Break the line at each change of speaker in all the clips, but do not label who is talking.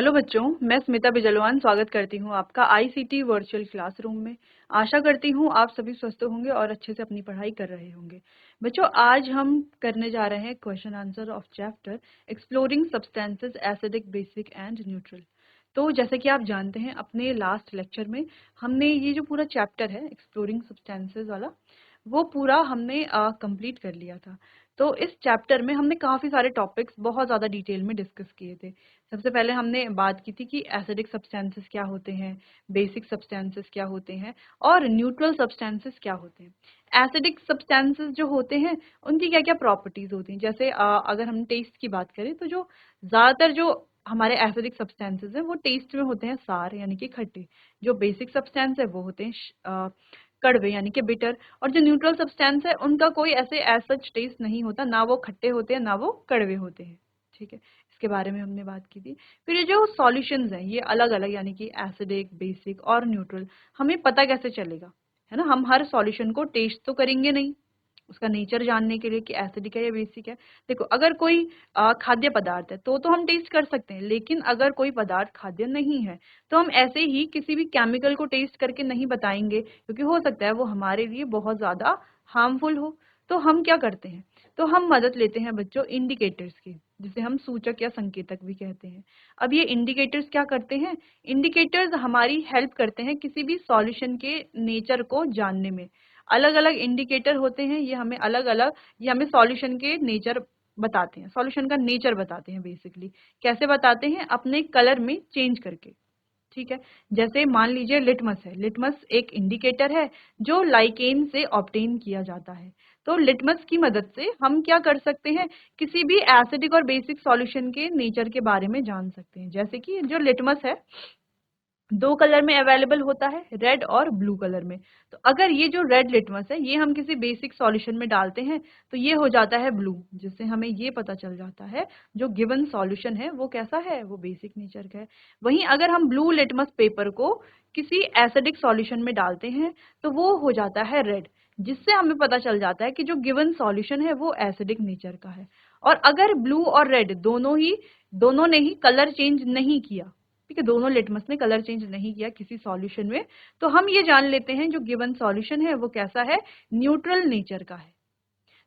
Hello बच्चों, मैं स्मिता बिजलवान स्वागत करती हूँ आपका आईसीटी वर्चुअल क्लासरूम में। आशा करती हूँ आप सभी स्वस्थ होंगे और अच्छे से अपनी पढ़ाई कर रहे होंगे। बच्चों, आज हम करने जा रहे हैं question answer of chapter exploring substances acidic, basic and neutral. तो जैसे कि आप जानते हैं, अपने लास्ट लेक्चर में हमने ये जो पूरा चैप्टर है एक्सप्लोरिंग सब्सटेंसेस वाला, वो पूरा हमने कंप्लीट कर लिया था। तो इस चैप्टर में हमने काफ़ी सारे टॉपिक्स बहुत ज़्यादा डिटेल में डिस्कस किए थे। सबसे पहले हमने बात की थी कि एसिडिक सब्सटेंसेस क्या होते हैं, बेसिक सब्सटेंसेस क्या होते हैं और न्यूट्रल सब्सटेंसेस क्या होते हैं। एसिडिक सब्सटेंसेस जो होते हैं उनकी क्या क्या प्रॉपर्टीज होती हैं। जैसे अगर हम टेस्ट की बात करें तो जो ज़्यादातर जो हमारे एसिडिक सब्सटेंसेस हैं वो टेस्ट में होते हैं सार यानी कि खट्टे। जो बेसिक सब्सटेंस है वो होते हैं कड़वे यानी कि बिटर। और जो न्यूट्रल सब्सटेंस है उनका कोई ऐसे एज सच टेस्ट नहीं होता, ना वो खट्टे होते हैं ना वो कड़वे होते हैं। ठीक है, इसके बारे में हमने बात की थी। फिर ये जो सॉल्यूशंस हैं ये अलग अलग यानी कि एसिडिक, बेसिक और न्यूट्रल, हमें पता कैसे चलेगा, है ना। हम हर सॉल्यूशन को टेस्ट तो करेंगे नहीं, उसका नेचर जानने के लिए कि एसिडिक है या बेसिक है। देखो, अगर कोई खाद्य पदार्थ है तो हम टेस्ट कर सकते हैं, लेकिन अगर कोई पदार्थ खाद्य नहीं है तो हम ऐसे ही किसी भी केमिकल को टेस्ट करके नहीं बताएंगे, क्योंकि हो सकता है वो हमारे लिए बहुत ज्यादा हार्मफुल हो। तो हम क्या करते हैं, तो हम मदद लेते हैं बच्चों इंडिकेटर्स की, जिसे हम सूचक या संकेतक भी कहते हैं। अब ये इंडिकेटर्स क्या करते हैं, इंडिकेटर्स हमारी हेल्प करते हैं किसी भी सॉल्यूशन के नेचर को जानने में। अलग अलग इंडिकेटर होते हैं, ये हमें अलग अलग, ये हमें सॉल्यूशन के नेचर बताते हैं, सॉल्यूशन का नेचर बताते हैं। बेसिकली कैसे बताते हैं, अपने कलर में चेंज करके। ठीक है, जैसे मान लीजिए लिटमस है। लिटमस एक इंडिकेटर है जो लाइकेन से ऑब्टेन किया जाता है। तो लिटमस की मदद से हम क्या कर सकते हैं, किसी भी एसिडिक और बेसिक सॉल्यूशन के नेचर के बारे में जान सकते हैं। जैसे कि जो लिटमस है दो कलर में अवेलेबल होता है, रेड और ब्लू कलर में। तो अगर ये जो रेड लिटमस है ये हम किसी बेसिक सॉल्यूशन में डालते हैं तो ये हो जाता है ब्लू, जिससे हमें ये पता चल जाता है जो गिवन सॉल्यूशन है वो कैसा है, वो बेसिक नेचर का है। वहीं अगर हम ब्लू लिटमस पेपर को किसी एसिडिक सॉल्यूशन में डालते हैं तो वो हो जाता है रेड, जिससे हमें पता चल जाता है कि जो गिवन सॉल्यूशन है वो एसिडिक नेचर का है। और अगर ब्लू और रेड दोनों ने ही कलर चेंज नहीं किया, ठीक है, दोनों लिटमस ने कलर चेंज नहीं किया किसी सॉल्यूशन में, तो हम ये जान लेते हैं जो गिवन सॉल्यूशन है वो कैसा है, न्यूट्रल नेचर का है।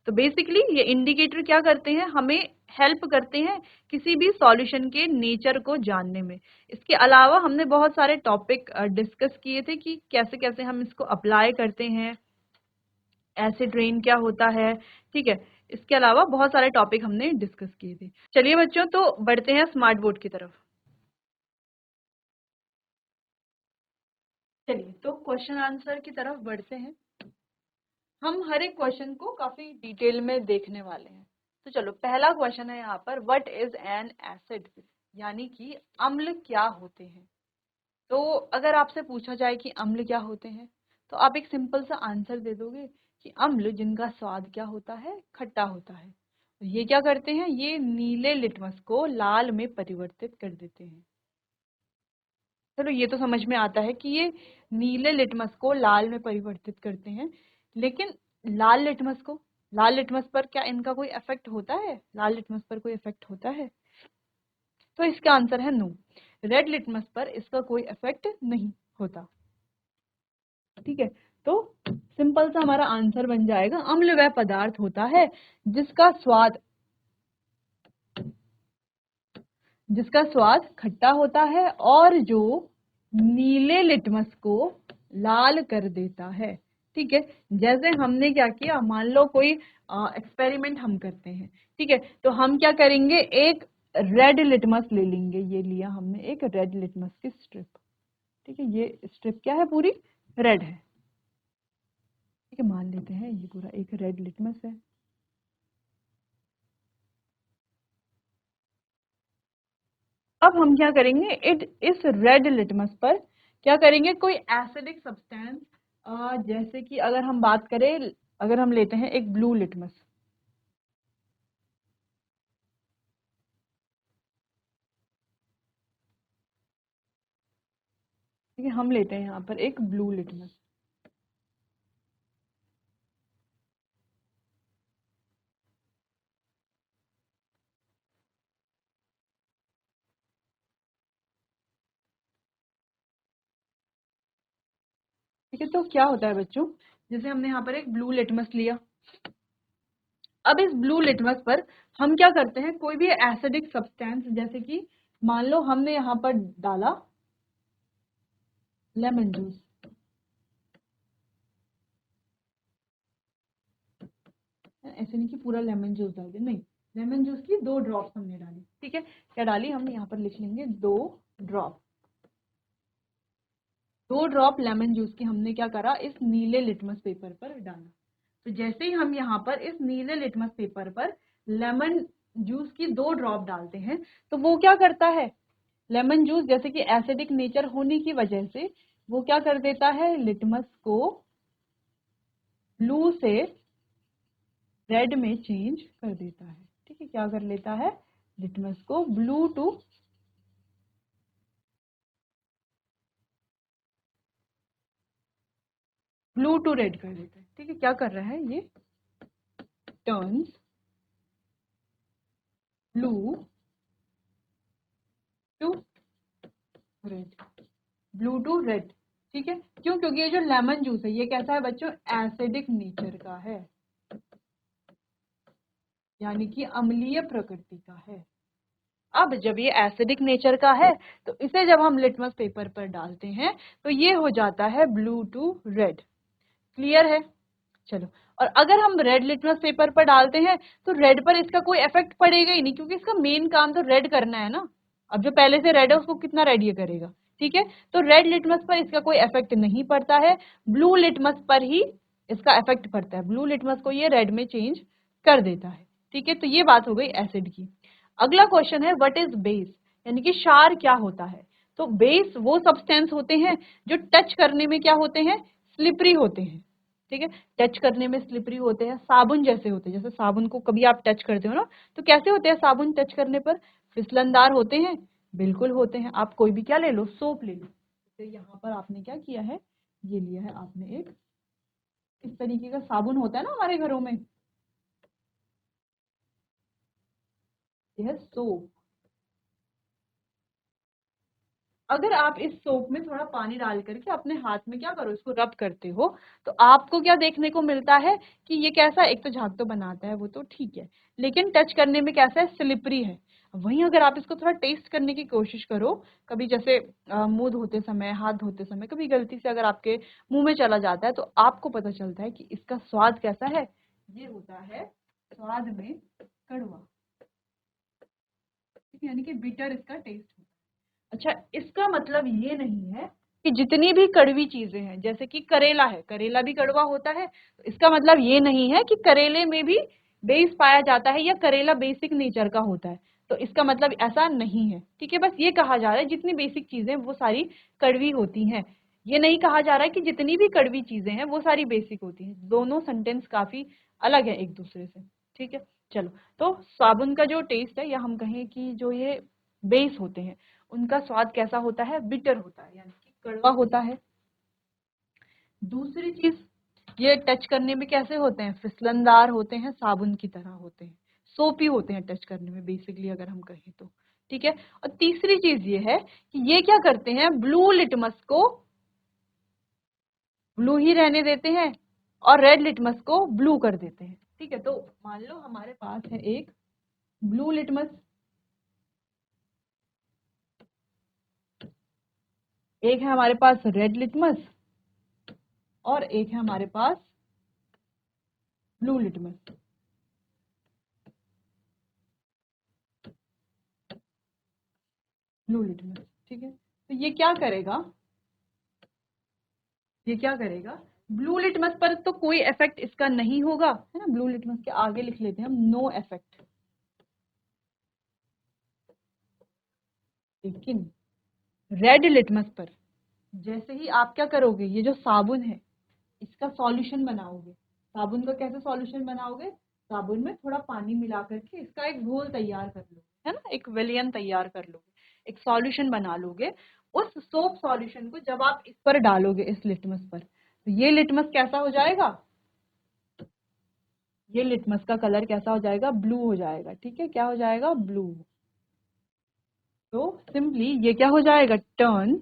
तो बेसिकली ये इंडिकेटर क्या करते हैं, हमें हेल्प करते हैं किसी भी सॉल्यूशन के नेचर को जानने में। इसके अलावा हमने बहुत सारे टॉपिक डिस्कस किए थे कि कैसे कैसे हम इसको अप्लाई करते हैं, एसिड रेन क्या होता है। ठीक है, इसके अलावा बहुत सारे टॉपिक हमने डिस्कस किए थे। चलिए बच्चों, तो बढ़ते हैं स्मार्ट बोर्ड की तरफ। चलिए तो क्वेश्चन आंसर की तरफ बढ़ते हैं। हम हर एक क्वेश्चन को काफी डिटेल में देखने वाले हैं। तो चलो, पहला क्वेश्चन है यहाँ पर, व्हाट इज एन एसिड, यानी कि अम्ल क्या होते हैं। तो अगर आपसे पूछा जाए कि अम्ल क्या होते हैं, तो आप एक सिंपल सा आंसर दे दोगे कि अम्ल जिनका स्वाद क्या होता है, खट्टा होता है। तो ये क्या करते हैं, ये नीले लिटमस को लाल में परिवर्तित कर देते हैं। चलो, ये तो समझ में आता है कि ये नीले लिटमस को लाल में परिवर्तित करते हैं, लेकिन लाल लिटमस पर क्या इनका कोई इफेक्ट होता है, लाल लिटमस पर कोई इफेक्ट होता है? तो इसका आंसर है नो। रेड लिटमस पर इसका कोई इफेक्ट नहीं होता। ठीक है, तो सिंपल सा हमारा आंसर बन जाएगा, अम्ल वह पदार्थ होता है जिसका स्वाद जिसका स्वाद खट्टा होता है और जो नीले लिटमस को लाल कर देता है। ठीक है, जैसे हमने क्या किया, मान लो कोई एक्सपेरिमेंट हम करते हैं। ठीक है, तो हम क्या करेंगे, एक रेड लिटमस ले लेंगे। ये लिया हमने एक रेड लिटमस की स्ट्रिप। ठीक है, ये स्ट्रिप क्या है, पूरी रेड है। ठीक है, मान लेते हैं ये पूरा एक रेड लिटमस है। अब हम क्या करेंगे, इस रेड लिटमस पर क्या करेंगे, कोई एसिडिक सब्सटेंस, जैसे कि अगर हम बात करें, अगर हम लेते हैं एक ब्लू लिटमस। ठीक है, हम लेते हैं यहाँ पर एक ब्लू लिटमस। ठीक है, तो क्या होता है बच्चों, जैसे हमने यहाँ पर एक ब्लू लिटमस लिया। अब इस ब्लू लिटमस पर हम क्या करते हैं, कोई भी एसिडिक सब्सटेंस, जैसे कि मान लो हमने यहाँ पर डाला लेमन जूस, ऐसे नहीं कि पूरा लेमन जूस डाल दिया, नहीं, लेमन जूस की 2 ड्रॉप्स हमने डाली। ठीक है, क्या डाली, हम यहाँ पर लिख लेंगे 2 ड्रॉप। 2 ड्रॉप लेमन जूस की हमने क्या करा, इस नीले लिटमस पेपर पर डाला। तो जैसे ही हम यहाँ पर इस नीले लिटमस पेपर पर लेमन जूस की 2 ड्रॉप डालते हैं, तो वो क्या करता है, लेमन जूस जैसे कि एसिडिक नेचर होने की वजह से वो क्या कर देता है, लिटमस को ब्लू से रेड में चेंज कर देता है। ठीक है, क्या कर लेता है, लिटमस को ब्लू टू रेड कर देता है। ठीक है, क्या कर रहा है ये, turns blue to red, blue to red. ठीक है, क्यों, क्योंकि ये जो लेमन जूस है ये कैसा है बच्चों, एसिडिक नेचर का है, यानी कि अम्लीय प्रकृति का है। अब जब ये एसिडिक नेचर का है तो इसे जब हम लिटमस पेपर पर डालते हैं तो ये हो जाता है ब्लू टू रेड। क्लियर है, चलो। और अगर हम रेड लिटमस पेपर पर डालते हैं तो रेड पर इसका कोई इफेक्ट पड़ेगा ही नहीं, क्योंकि इसका मेन काम तो रेड करना है ना। अब जो पहले से रेड है उसको कितना रेड ये करेगा। ठीक है, तो रेड लिटमस पर इसका कोई इफेक्ट नहीं पड़ता है, ब्लू लिटमस पर ही इसका इफेक्ट पड़ता है। ब्लू लिटमस को ये रेड में चेंज कर देता है। ठीक है, तो ये बात हो गई एसिड की। अगला क्वेश्चन है व्हाट इज बेस, यानी कि क्षार क्या होता है। तो बेस वो सब्सटेंस होते हैं जो टच करने में क्या होते हैं, स्लिपरी होते हैं। ठीक है, टच करने में स्लिपरी होते हैं, साबुन जैसे होते हैं। जैसे साबुन को कभी आप टच करते हो ना, तो कैसे होते हैं साबुन टच करने पर, फिसलनदार होते हैं, बिल्कुल होते हैं। आप कोई भी क्या ले लो, सोप ले लो, तो यहाँ पर आपने क्या किया है, ये लिया है आपने एक इस तरीके का साबुन होता है ना हमारे घरों में, यह सोप। अगर आप इस सोप में थोड़ा पानी डाल करके अपने हाथ में क्या करो, इसको रब करते हो, तो आपको क्या देखने को मिलता है कि ये कैसा, एक तो झाग तो बनाता है वो तो ठीक है, लेकिन टच करने में कैसा है, स्लिपरी है। वहीं अगर आप इसको थोड़ा टेस्ट करने की कोशिश करो, कभी जैसे मुंह धोते समय, हाथ धोते समय कभी गलती से अगर आपके मुंह में चला जाता है, तो आपको पता चलता है कि इसका स्वाद कैसा है, ये होता है स्वाद में कड़वा। ठीक है, यानी कि बिटर इसका टेस्ट होता है। अच्छा, इसका मतलब ये नहीं है कि जितनी भी कड़वी चीजें हैं, जैसे कि करेला है, करेला भी कड़वा होता है, तो इसका मतलब ये नहीं है कि करेले में भी बेस पाया जाता है या करेला बेसिक नेचर का होता है। तो इसका मतलब ऐसा नहीं है। ठीक है, बस ये कहा जा रहा है जितनी बेसिक चीजें वो सारी कड़वी होती हैं। ये नहीं कहा जा रहा है कि जितनी भी कड़वी चीजें हैं वो सारी बेसिक होती हैं। दोनों सेंटेंस काफी अलग है एक दूसरे से। ठीक है, चलो। तो साबुन का जो टेस्ट है, या हम कहें कि जो ये बेस होते हैं उनका स्वाद कैसा होता है, बिटर होता है, यानी कि कड़वा होता है। दूसरी चीज, ये टच करने में कैसे होते हैं, फिसलनदार होते हैं, साबुन की तरह होते हैं, सोपी होते हैं टच करने में बेसिकली अगर हम कहें तो। ठीक है, और तीसरी चीज ये है कि ये क्या करते हैं, ब्लू लिटमस को ब्लू ही रहने देते हैं और रेड लिटमस को ब्लू कर देते हैं। ठीक है, तो मान लो हमारे पास है एक ब्लू लिटमस, एक है हमारे पास रेड लिटमस, और एक है हमारे पास ब्लू लिटमस। ब्लू लिटमस, ठीक है, तो ये क्या करेगा, ये क्या करेगा, ब्लू लिटमस पर तो कोई इफेक्ट इसका नहीं होगा, है ना। ब्लू लिटमस के आगे लिख लेते हैं हम नो इफेक्ट। लेकिन रेड लिटमस पर जैसे ही आप क्या करोगे, ये जो साबुन है इसका सॉल्यूशन बनाओगे। साबुन का कैसे सॉल्यूशन बनाओगे, साबुन में थोड़ा पानी मिला करके इसका एक घोल तैयार कर लोगे, है ना, एक विलयन तैयार कर लोगे, एक सॉल्यूशन बना लोगे। उस सोप सॉल्यूशन को जब आप इस पर डालोगे, इस लिटमस पर, तो ये लिटमस कैसा हो जाएगा, ये लिटमस का कलर कैसा हो जाएगा, ब्लू हो जाएगा। ठीक है, क्या हो जाएगा, ब्लू। तो सिंपली ये क्या हो जाएगा, टर्न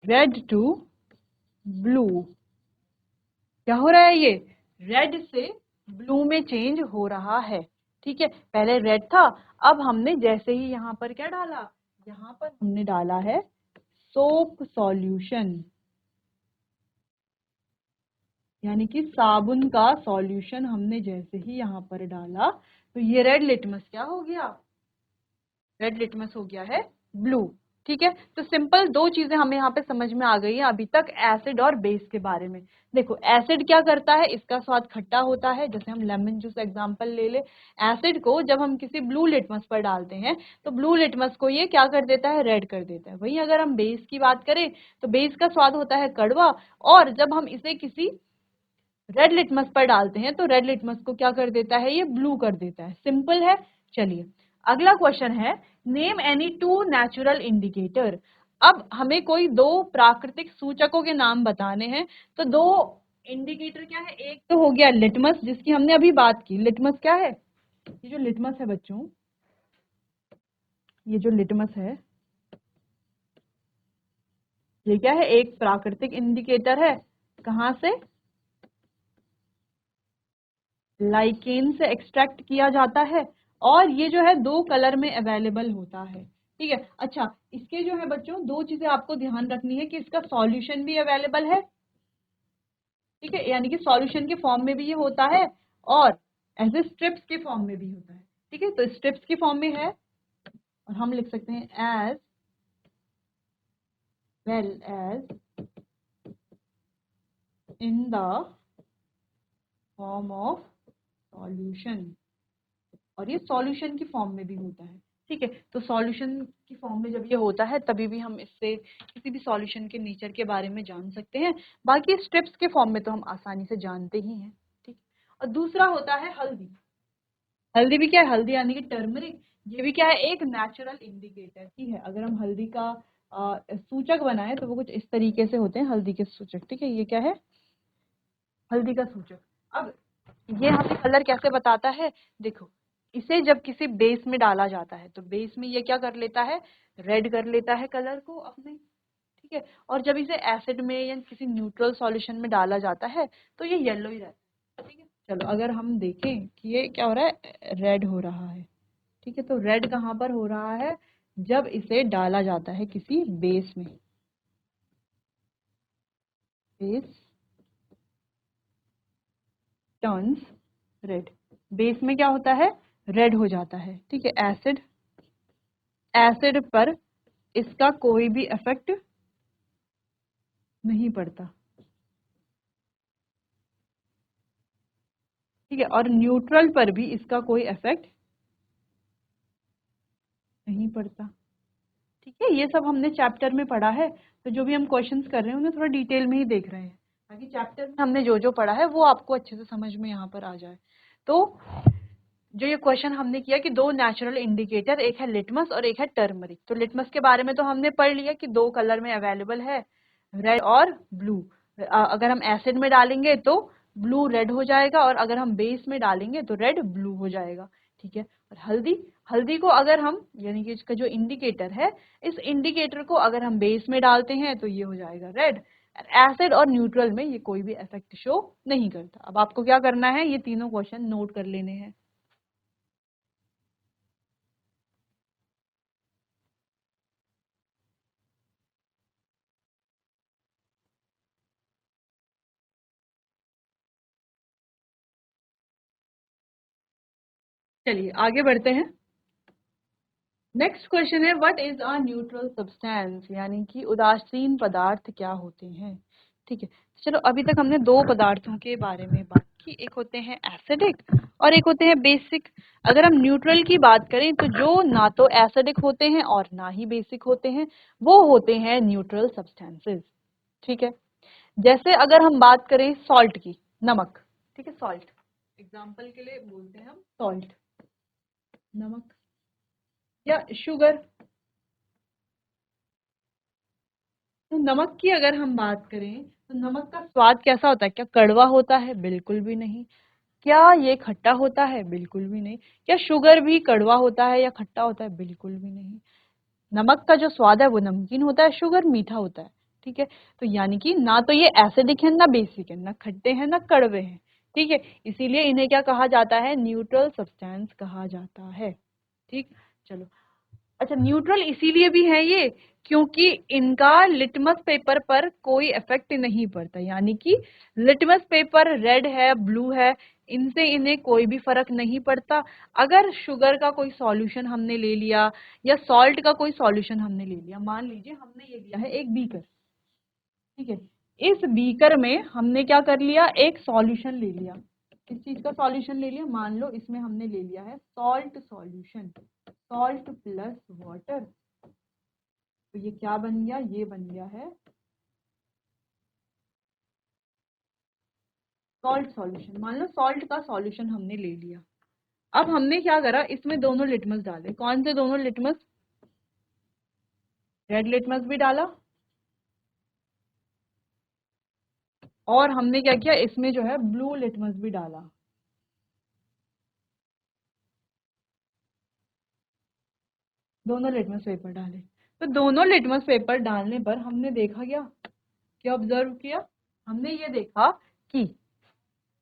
रेड टू ब्लू। क्या हो रहा है? ये रेड से ब्लू में चेंज हो रहा है। ठीक है, पहले रेड था, अब हमने जैसे ही यहाँ पर क्या डाला, यहाँ पर हमने डाला है सोप सॉल्यूशन, यानी कि साबुन का सॉल्यूशन हमने जैसे ही यहाँ पर डाला तो ये रेड लिटमस क्या हो गया? रेड लिटमस हो गया है ब्लू। ठीक है, तो सिंपल दो चीजें हमें यहाँ पे समझ में आ गई है अभी तक एसिड और बेस के बारे में। देखो एसिड क्या करता है, इसका स्वाद खट्टा होता है, जैसे हम लेमन जूस एग्जांपल ले ले। एसिड को जब हम किसी ब्लू लिटमस पर डालते हैं तो ब्लू लिटमस को ये क्या कर देता है? रेड कर देता है। वहीं अगर हम बेस की बात करें तो बेस का स्वाद होता है कड़वा, और जब हम इसे किसी रेड लिटमस पर डालते हैं तो रेड लिटमस को क्या कर देता है? ये ब्लू कर देता है। सिंपल है। चलिए अगला क्वेश्चन है, name any two natural indicator. अब हमें कोई दो प्राकृतिक सूचकों के नाम बताने हैं। तो दो इंडिकेटर क्या है? एक तो हो गया लिटमस जिसकी हमने अभी बात की। लिटमस क्या है? ये जो लिटमस है बच्चों, ये जो लिटमस है ये क्या है? एक प्राकृतिक इंडिकेटर है। कहाँ से? लाइकेन से एक्सट्रैक्ट किया जाता है, और ये जो है दो कलर में अवेलेबल होता है। ठीक है, अच्छा इसके जो है बच्चों दो चीजें आपको ध्यान रखनी है कि इसका सॉल्यूशन भी अवेलेबल है। ठीक है, यानी कि सॉल्यूशन के फॉर्म में भी ये होता है और एज ए स्ट्रिप्स के फॉर्म में भी होता है। ठीक है, तो स्ट्रिप्स के फॉर्म में है और हम लिख सकते हैं as well as in the form of solution, और ये सॉल्यूशन की फॉर्म में भी होता है। ठीक है, तो सॉल्यूशन की फॉर्म में जब ये होता है तभी भी हम इससे किसी भी सॉल्यूशन के नेचर के बारे में जान सकते हैं। बाकी स्टेप्स के फॉर्म में तो हम आसानी से जानते ही हैं। ठीक, और दूसरा होता है हल्दी। हल्दी भी क्या है? हल्दी यानी कि टर्मरिक, ये भी क्या है? एक नेचुरल इंडिकेटर ही है। अगर हम हल्दी का सूचक बनाए तो वो कुछ इस तरीके से होते हैं हल्दी के सूचक। ठीक है, ये क्या है? हल्दी का सूचक। अब ये हमें कलर कैसे बताता है? देखो इसे जब किसी बेस में डाला जाता है तो बेस में ये क्या कर लेता है? रेड कर लेता है कलर को अपने। ठीक है, और जब इसे एसिड में या किसी न्यूट्रल सॉल्यूशन में डाला जाता है तो ये येलो ही रहता है। ठीक है, चलो अगर हम देखें कि ये क्या हो रहा है? रेड हो रहा है। ठीक है, तो रेड कहाँ पर हो रहा है? जब इसे डाला जाता है किसी बेस में। बेस टर्न्स रेड, बेस में क्या होता है? रेड हो जाता है। ठीक है, एसिड, एसिड पर इसका कोई भी इफेक्ट नहीं पड़ता। ठीक है, और न्यूट्रल पर भी इसका कोई इफेक्ट नहीं पड़ता। ठीक है, ये सब हमने चैप्टर में पढ़ा है, तो जो भी हम क्वेश्चंस कर रहे हैं उन्हें थोड़ा डिटेल में ही देख रहे हैं ताकि चैप्टर में हमने जो जो पढ़ा है वो आपको अच्छे से समझ में यहाँ पर आ जाए। तो जो ये क्वेश्चन हमने किया कि दो नेचुरल इंडिकेटर, एक है लिटमस और एक है टर्मरिक। तो लिटमस के बारे में तो हमने पढ़ लिया कि दो कलर में अवेलेबल है, रेड और ब्लू। अगर हम एसिड में डालेंगे तो ब्लू रेड हो जाएगा, और अगर हम बेस में डालेंगे तो रेड ब्लू हो जाएगा। ठीक है, और हल्दी, हल्दी को अगर हम यानी कि इसका जो इंडिकेटर है, इस इंडिकेटर को अगर हम बेस में डालते हैं तो ये हो जाएगा रेड। एसिड और न्यूट्रल में ये कोई भी इफेक्ट शो नहीं करता। अब आपको क्या करना है? ये तीनों क्वेश्चन नोट कर लेने हैं। चलिए आगे बढ़ते हैं। नेक्स्ट क्वेश्चन है, what is a neutral substance, यानी कि उदासीन पदार्थ क्या होते हैं। ठीक है, चलो अभी तक हमने दो पदार्थों के बारे में बात की, एक होते हैं एसिडिक और एक होते हैं बेसिक। अगर हम न्यूट्रल की बात करें तो जो ना तो एसिडिक होते हैं और ना ही बेसिक होते हैं वो होते हैं न्यूट्रल सब्सटेंसेस। ठीक है, जैसे अगर हम बात करें सॉल्ट की, नमक। ठीक है, सॉल्ट एग्जाम्पल के लिए बोलते हैं हम सॉल्ट, नमक, या शुगर। तो नमक की अगर हम बात करें तो नमक का स्वाद कैसा होता है? क्या कड़वा होता है? बिल्कुल भी नहीं। क्या ये खट्टा होता है? बिल्कुल भी नहीं। क्या शुगर भी कड़वा होता है या खट्टा होता है? बिल्कुल भी नहीं। नमक का जो स्वाद है वो नमकीन होता है, शुगर मीठा होता है। ठीक है। तो यानी कि ना तो ये एसिडिक है ना बेसिक है, ना खट्टे हैं ना कड़वे हैं, ठीक है। इसीलिए इन्हें क्या कहा जाता है, न्यूट्रल सब्सटेंस कहा जाता है, ठीक। चलो, अच्छा न्यूट्रल इसीलिए भी है ये क्योंकि इनका लिटमस पेपर पर कोई इफेक्ट नहीं पड़ता, यानी कि लिटमस पेपर रेड है ब्लू है इनसे इन्हें कोई भी फर्क नहीं पड़ता। अगर शुगर का कोई सॉल्यूशन हमने ले लिया या सॉल्ट का कोई सॉल्यूशन हमने ले लिया, मान लीजिए हमने ये लिया है एक बीकर, ठीक है। इस बीकर में हमने क्या कर लिया, एक सॉल्यूशन ले लिया, किस चीज का सॉल्यूशन ले लिया, मान लो इसमें हमने ले लिया है salt solution, salt plus water, तो ये क्या बन गया, ये बन गया है सॉल्ट सॉल्यूशन। मान लो सॉल्ट का सॉल्यूशन हमने ले लिया। अब हमने क्या करा, इसमें दोनों लिटमस डाले, कौन से दोनों लिटमस, रेड लिटमस भी डाला और हमने क्या किया, इसमें जो है ब्लू लिटमस भी डाला। दोनों लिटमस पेपर डाले, तो दोनों लिटमस पेपर डालने पर हमने देखा क्या ऑब्जर्व किया, हमने ये देखा कि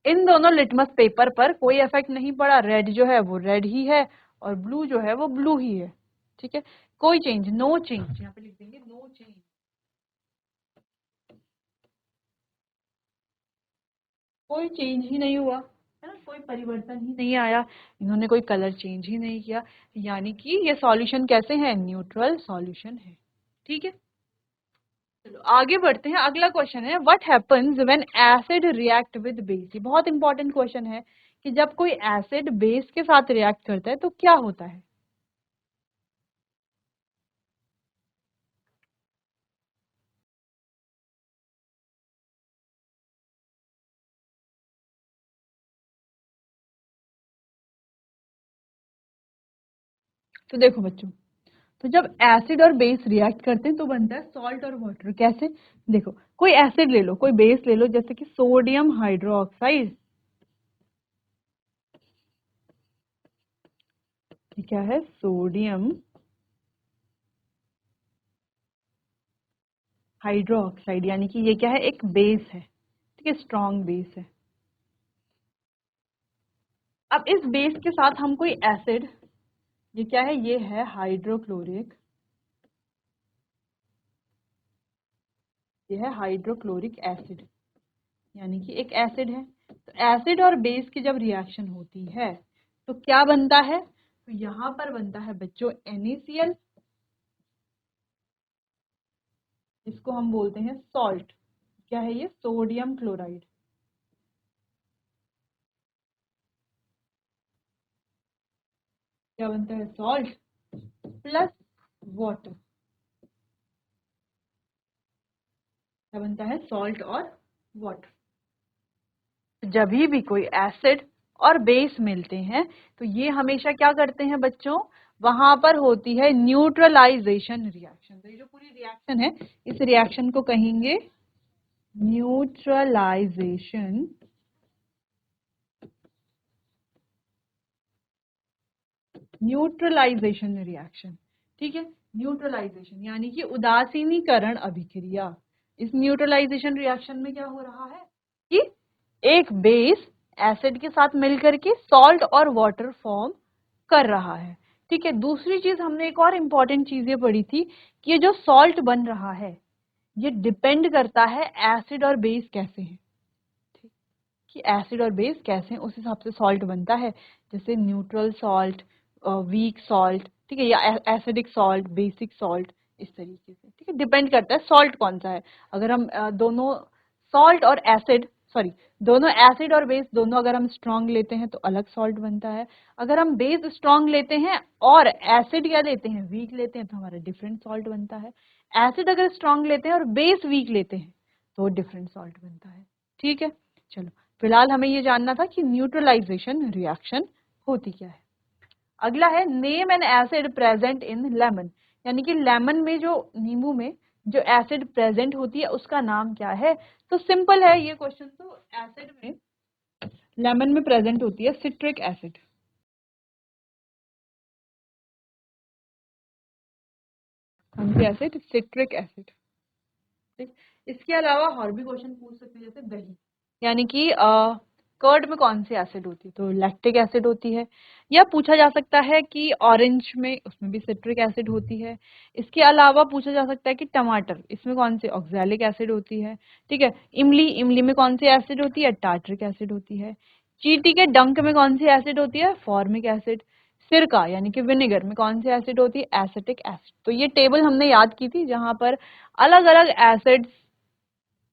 इन दोनों लिटमस पेपर पर कोई इफेक्ट नहीं पड़ा, रेड जो है वो रेड ही है और ब्लू जो है वो ब्लू ही है, ठीक है। कोई चेंज, नो चेंज, यहाँ पे लिख देंगे नो चेंज, कोई चेंज ही नहीं हुआ, है ना, कोई परिवर्तन ही नहीं आया, इन्होंने कोई कलर चेंज ही नहीं किया, यानी कि ये सॉल्यूशन कैसे है, न्यूट्रल सॉल्यूशन है, ठीक है। चलो आगे बढ़ते हैं, अगला क्वेश्चन है what happens when acid react with base. ये बहुत इंपॉर्टेंट क्वेश्चन है कि जब कोई एसिड बेस के साथ रिएक्ट करता है तो क्या होता है। तो देखो बच्चों, तो जब एसिड और बेस रिएक्ट करते हैं तो बनता है सॉल्ट और वाटर। कैसे, देखो कोई एसिड ले लो, कोई बेस ले लो, जैसे कि सोडियम हाइड्रोक्साइड, ये क्या है, सोडियम हाइड्रोक्साइड, यानी कि ये क्या है, एक बेस है, ठीक है, स्ट्रॉन्ग बेस है। अब इस बेस के साथ हम कोई एसिड, ये क्या है, ये है हाइड्रोक्लोरिक, ये है हाइड्रोक्लोरिक एसिड, यानी कि एक एसिड है। तो एसिड और बेस की जब रिएक्शन होती है तो क्या बनता है, तो यहां पर बनता है बच्चों NaCl, इसको हम बोलते हैं सॉल्ट, क्या है ये, सोडियम क्लोराइड, क्या बनता है, सॉल्ट प्लस वाटर, क्या बनता है, सॉल्ट और वाटर। जब भी कोई एसिड और बेस मिलते हैं तो ये हमेशा क्या करते हैं बच्चों, वहां पर होती है न्यूट्रलाइजेशन रिएक्शन। तो ये जो पूरी रिएक्शन है, इस रिएक्शन को कहेंगे न्यूट्रलाइजेशन, न्यूट्रलाइजेशन रिएक्शन, ठीक है। न्यूट्रलाइजेशन यानी कि उदासीनीकरण अभिक्रिया। इस न्यूट्रलाइजेशन रिएक्शन में क्या हो रहा है कि एक बेस एसिड के साथ मिलकर के सॉल्ट और वाटर फॉर्म कर रहा है, ठीक है। दूसरी चीज हमने एक और इम्पॉर्टेंट चीज ये पढ़ी थी कि ये जो सॉल्ट बन रहा है ये डिपेंड करता है एसिड और बेस कैसे हैं, कि एसिड और बेस कैसे हैं उस हिसाब से सॉल्ट बनता है, जैसे न्यूट्रल सॉल्ट, वीक सॉल्ट, ठीक है, या एसिडिक सॉल्ट, बेसिक सॉल्ट, इस तरीके से, ठीक है, डिपेंड करता है सॉल्ट कौन सा है। अगर हम दोनों सॉल्ट और एसिड, सॉरी, दोनों एसिड और बेस दोनों अगर हम स्ट्रॉन्ग लेते हैं तो अलग सॉल्ट बनता है, अगर हम बेस स्ट्रॉन्ग लेते हैं और एसिड क्या लेते हैं, वीक लेते हैं, तो हमारा डिफरेंट सॉल्ट बनता है। एसिड अगर स्ट्रॉन्ग लेते हैं और बेस वीक लेते हैं तो डिफरेंट सॉल्ट बनता है, ठीक है। चलो, फिलहाल हमें ये जानना था कि न्यूट्रलाइजेशन रिएक्शन होती क्या है। अगला है name N acid present in lemon, यानी कि लेमन में जो, नींबू में जो एसिड प्रेजेंट होती है उसका नाम क्या है। तो सिंपल है ये क्वेश्चन, तो एसिड में, लेमन में प्रेजेंट होती है सिट्रिक एसिड, कौन सी एसिड, सिट्रिक एसिड, ठीक, इसके अलावा और भी क्वेश्चन पूछ सकते हैं, जैसे दही, यानी कि कर्ड में कौन सी एसिड होती है, तो लैक्टिक एसिड होती है। या पूछा जा सकता है कि ऑरेंज में, उसमें भी सिट्रिक एसिड होती है। इसके अलावा पूछा जा सकता है कि टमाटर, इसमें कौन सी ऑक्सैलिक एसिड होती है। ठीक है, इमली, इमली में कौन सी एसिड होती है, टार्ट्रिक एसिड होती है। चींटी के डंक में कौन सी एसिड होती है, फॉर्मिक एसिड। सिरका यानी कि विनेगर में कौन सी एसिड होती है, एसिटिक एसिड। तो ये टेबल हमने याद की थी, जहां पर अलग अलग एसिड्स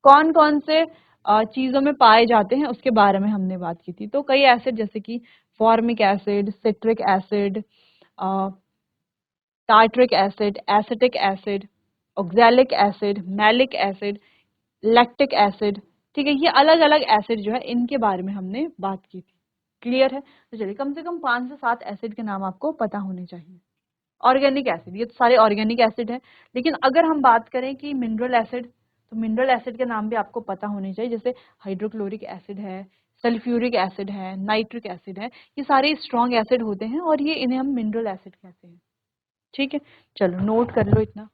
कौन कौन से चीजों में पाए जाते हैं उसके बारे में हमने बात की थी। तो कई एसिड, जैसे कि formic acid, citric acid, tartaric acid, acetic acid, oxalic acid, malic acid, lactic acid. ठीक है, ये अलग अलग एसिड जो है इनके बारे में हमने बात की थी। क्लियर है? तो चलिए, कम से कम 5 से 7 एसिड के नाम आपको पता होने चाहिए। ऑर्गेनिक एसिड, ये तो सारे ऑर्गेनिक एसिड है, लेकिन अगर हम बात करें कि मिनरल एसिड, तो मिनरल एसिड के नाम भी आपको पता होने चाहिए, जैसे हाइड्रोक्लोरिक एसिड है, सल्फ्यूरिक एसिड है, नाइट्रिक एसिड है। ये सारे स्ट्रॉन्ग एसिड होते हैं और ये इन्हें हम मिनरल एसिड कहते हैं। ठीक है, चलो नोट कर लो इतना।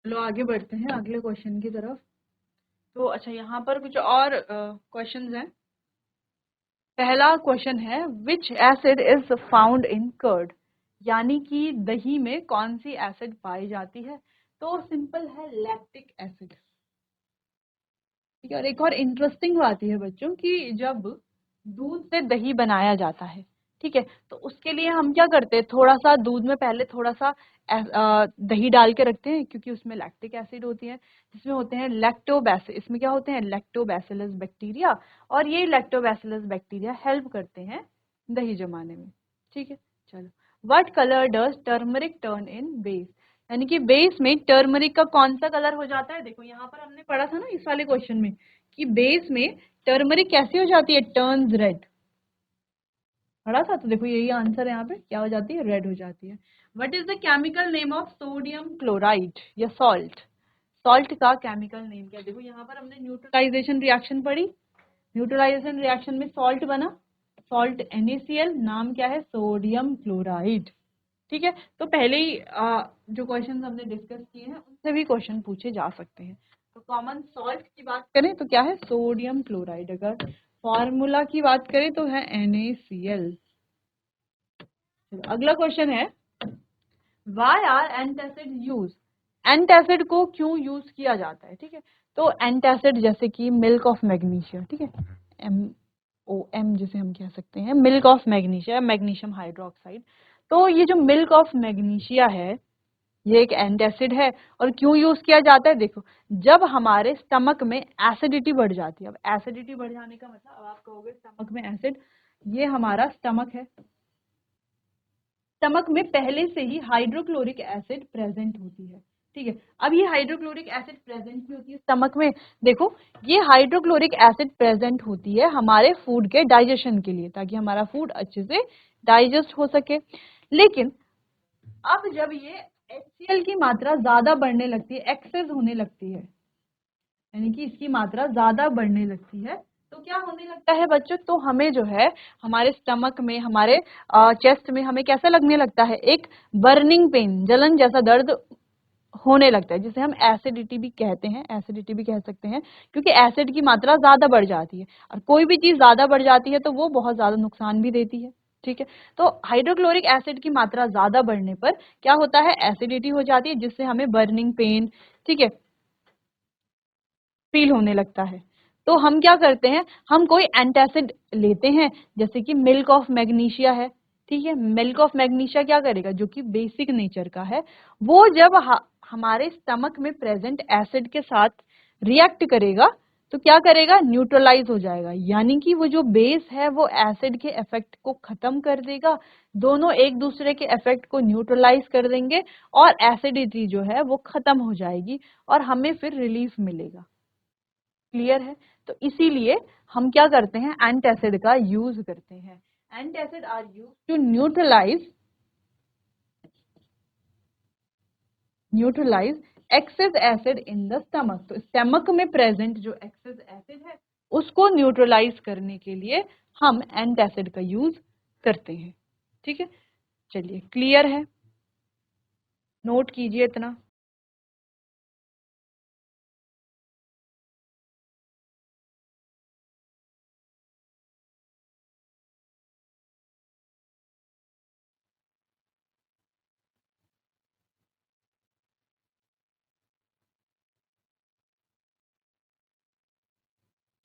चलो आगे बढ़ते हैं अगले क्वेश्चन की तरफ। तो अच्छा, यहाँ पर कुछ और क्वेश्चंस हैं। पहला क्वेश्चन है, which acid is found in curd, यानी कि दही में कौन सी एसिड पाई जाती है। तो सिंपल है, लैक्टिक एसिड। ठीक है, और एक और इंटरेस्टिंग बात यह है बच्चों कि जब दूध से दही बनाया जाता है, ठीक है, तो उसके लिए हम क्या करते हैं, थोड़ा सा दूध में पहले थोड़ा सा दही डाल के रखते हैं, क्योंकि उसमें लैक्टिक एसिड होती है, जिसमें होते हैं लैक्टोबैसिल, इसमें क्या होते हैं, लैक्टोबैसिलस बैक्टीरिया। और ये लैक्टोबैसिलस बैक्टीरिया हेल्प करते हैं दही जमाने में। ठीक है, चलो, what colour does turmeric turn in base, यानी कि बेस में टर्मरिक का कौन सा कलर हो जाता है। देखो यहाँ पर हमने पढ़ा था ना इस वाले क्वेश्चन में कि बेस में टर्मरिक कैसी हो जाती है, टर्न्स रेड। पढ़ा था, तो देखो यही आंसर है, यहाँ पे क्या हो जाती है, रेड हो जाती है। What is the chemical name of sodium chloride या सॉल्ट, सॉल्ट का केमिकल नेम क्या है। देखो यहाँ पर हमने न्यूट्रलाइजेशन रिएक्शन पढ़ी, न्यूट्रलाइजेशन रिएक्शन में सॉल्ट बना, सॉल्ट NaCl, नाम क्या है, सोडियम क्लोराइड। ठीक है, तो पहले ही जो क्वेश्चन हमने डिस्कस किए हैं उनसे भी क्वेश्चन पूछे जा सकते हैं। तो कॉमन सॉल्ट की बात करें तो क्या है, सोडियम क्लोराइड। अगर फॉर्मूला की बात करें तो है NaCl। अगला क्वेश्चन है, why are antacid use, antacid को क्यों यूज किया जाता है। ठीक है, तो एंटासिड जैसे कि मिल्क ऑफ मैग्नीशिया, ठीक है, MOM जिसे हम कह सकते हैं, milk of magnesia, magnesium hydroxide. तो ये जो मिल्क ऑफ मैग्नीशिया है, ये एक एंटासिड है। और क्यों यूज किया जाता है, देखो, जब हमारे स्टमक में एसिडिटी बढ़ जाती है। अब एसिडिटी बढ़ जाने का मतलब, अब आप कहोगे स्टमक में एसिड, ये हमारा स्टमक है, स्टमक में पहले से ही हाइड्रोक्लोरिक एसिड प्रेजेंट होती है। ठीक है, अब ये हाइड्रोक्लोरिक एसिड प्रेजेंट भी होती है स्टमक में। देखो, ये हाइड्रोक्लोरिक एसिड प्रेजेंट होती है हमारे फूड के डाइजेशन के लिए, ताकि हमारा फूड अच्छे से डाइजेस्ट हो सके। लेकिन अब जब ये HCl की मात्रा ज्यादा बढ़ने लगती है, एक्सेस होने लगती है, यानी कि इसकी मात्रा ज्यादा बढ़ने लगती है, तो क्या होने लगता है बच्चों, तो हमें जो है हमारे स्टमक में, हमारे चेस्ट में हमें कैसा लगने लगता है, एक बर्निंग पेन, जलन जैसा दर्द होने लगता है, जिसे हम एसिडिटी भी कहते हैं, एसिडिटी भी कह सकते हैं, क्योंकि एसिड की मात्रा ज्यादा बढ़ जाती है। और कोई भी चीज ज्यादा बढ़ जाती है तो वो बहुत ज्यादा नुकसान भी देती है। ठीक है, तो हाइड्रोक्लोरिक एसिड की मात्रा ज्यादा बढ़ने पर क्या होता है, एसिडिटी हो जाती है, जिससे हमें बर्निंग पेन, ठीक है, फील होने लगता है। तो हम क्या करते हैं, हम कोई एंटासिड लेते हैं, जैसे कि मिल्क ऑफ मैग्नीशिया है। ठीक है, मिल्क ऑफ मैग्नीशिया क्या करेगा, जो कि बेसिक नेचर का है, वो जब हमारे स्टमक में प्रेजेंट एसिड के साथ रिएक्ट करेगा, तो क्या करेगा, न्यूट्रलाइज हो जाएगा, यानी कि वो जो बेस है वो एसिड के इफेक्ट को खत्म कर देगा, दोनों एक दूसरे के इफेक्ट को न्यूट्रलाइज कर देंगे, और एसिडिटी जो है वो खत्म हो जाएगी, और हमें फिर रिलीफ मिलेगा। क्लियर है? तो इसीलिए हम क्या करते हैं, एंटासिड का यूज करते हैं। Antacid are use to neutralise excess acid in the stomach. तो स्टमक में प्रेजेंट जो एक्सेस एसिड है उसको न्यूट्रलाइज करने के लिए हम एंटासिड का यूज करते हैं। ठीक है, चलिए क्लियर है, नोट कीजिए इतना।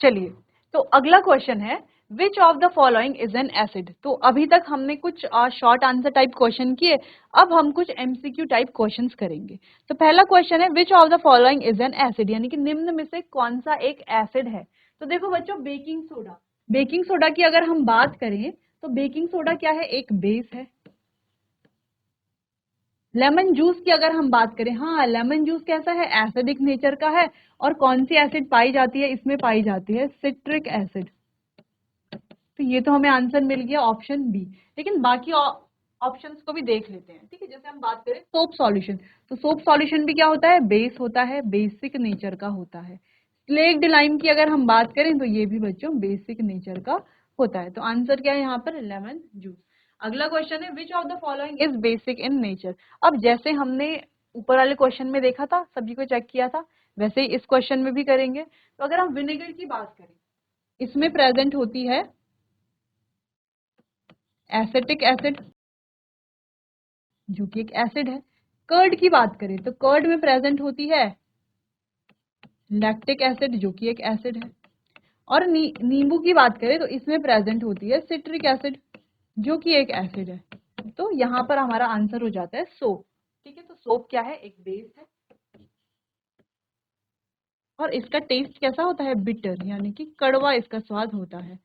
चलिए, तो अगला क्वेश्चन है which of the following is an acid. तो अभी तक हमने कुछ शॉर्ट आंसर टाइप क्वेश्चन किए, अब हम कुछ एमसीक्यू टाइप क्वेश्चंस करेंगे। तो पहला क्वेश्चन है which of the following is an acid, यानी कि निम्न में से कौन सा एक एसिड है। तो देखो बच्चों, बेकिंग सोडा, बेकिंग सोडा की अगर हम बात करें तो बेकिंग सोडा क्या है, एक बेस है। लेमन जूस की अगर हम बात करें, हाँ लेमन जूस कैसा है, एसिडिक नेचर का है। और कौन सी एसिड पाई जाती है इसमें, पाई जाती है सिट्रिक एसिड। तो ये तो हमें आंसर मिल गया ऑप्शन बी। लेकिन बाकी ऑप्शंस को भी देख लेते हैं। ठीक है, जैसे हम बात करें सोप सॉल्यूशन, तो सोप सॉल्यूशन भी क्या होता है, बेस होता है, बेसिक नेचर का होता है। स्लेक्ड लाइम की अगर हम बात करें तो ये भी बच्चों बेसिक नेचर का होता है। तो आंसर क्या है यहाँ पर, लेमन जूस। अगला क्वेश्चन है which of the following is basic in nature. अब जैसे हमने ऊपर वाले क्वेश्चन में देखा था, सभी को चेक किया था, वैसे ही इस क्वेश्चन में भी करेंगे। तो अगर हम विनेगर की बात करें, इसमें प्रेजेंट होती है एसिटिक एसिड, जो कि एक एसिड है। कर्ड की बात करें तो कर्ड में प्रेजेंट होती है लैक्टिक एसिड, जो कि एक एसिड है। और नींबू की बात करें तो इसमें प्रेजेंट होती है सिट्रिक एसिड, जो कि एक एसिड है। तो यहाँ पर हमारा आंसर हो जाता है सोप। ठीक है, तो सोप क्या है, एक बेस है। और इसका टेस्ट कैसा होता है, बिटर, यानी कि कड़वा इसका स्वाद होता है।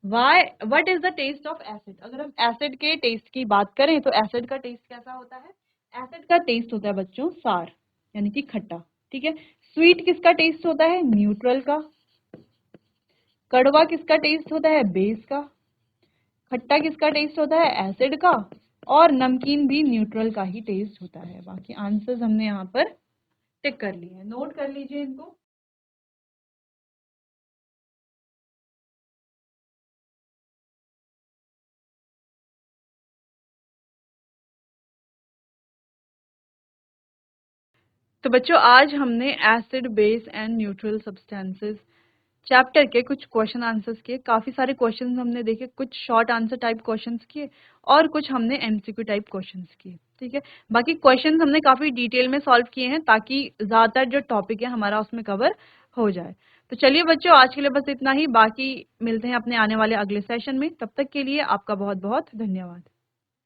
Why what is the taste of acid. अगर हम एसिड के टेस्ट की बात करें तो एसिड का टेस्ट कैसा होता है, एसिड का टेस्ट होता है बच्चों सार, यानी कि खट्टा। ठीक है, स्वीट किसका टेस्ट होता है, न्यूट्रल का। कड़वा किसका टेस्ट होता है, बेस का। खट्टा किसका टेस्ट होता है, एसिड का। और नमकीन भी न्यूट्रल का ही टेस्ट होता है। बाकी आंसर्स हमने यहाँ पर टिक कर लिए हैं, नोट कर लीजिए इनको। तो बच्चों, आज हमने acid, base and neutral substances chapter के कुछ क्वेश्चन आंसर्स किए। काफी सारे क्वेश्चंस हमने देखे, कुछ शॉर्ट आंसर टाइप क्वेश्चंस किए और कुछ हमने एमसीक्यू टाइप क्वेश्चंस किए। ठीक है, बाकी क्वेश्चंस हमने काफी डिटेल में सॉल्व किए हैं ताकि ज्यादातर जो टॉपिक है हमारा उसमें कवर हो जाए। तो चलिए बच्चों, आज के लिए बस इतना ही। बाकी मिलते हैं अपने आने वाले अगले सेशन में। तब तक के लिए आपका बहुत बहुत धन्यवाद।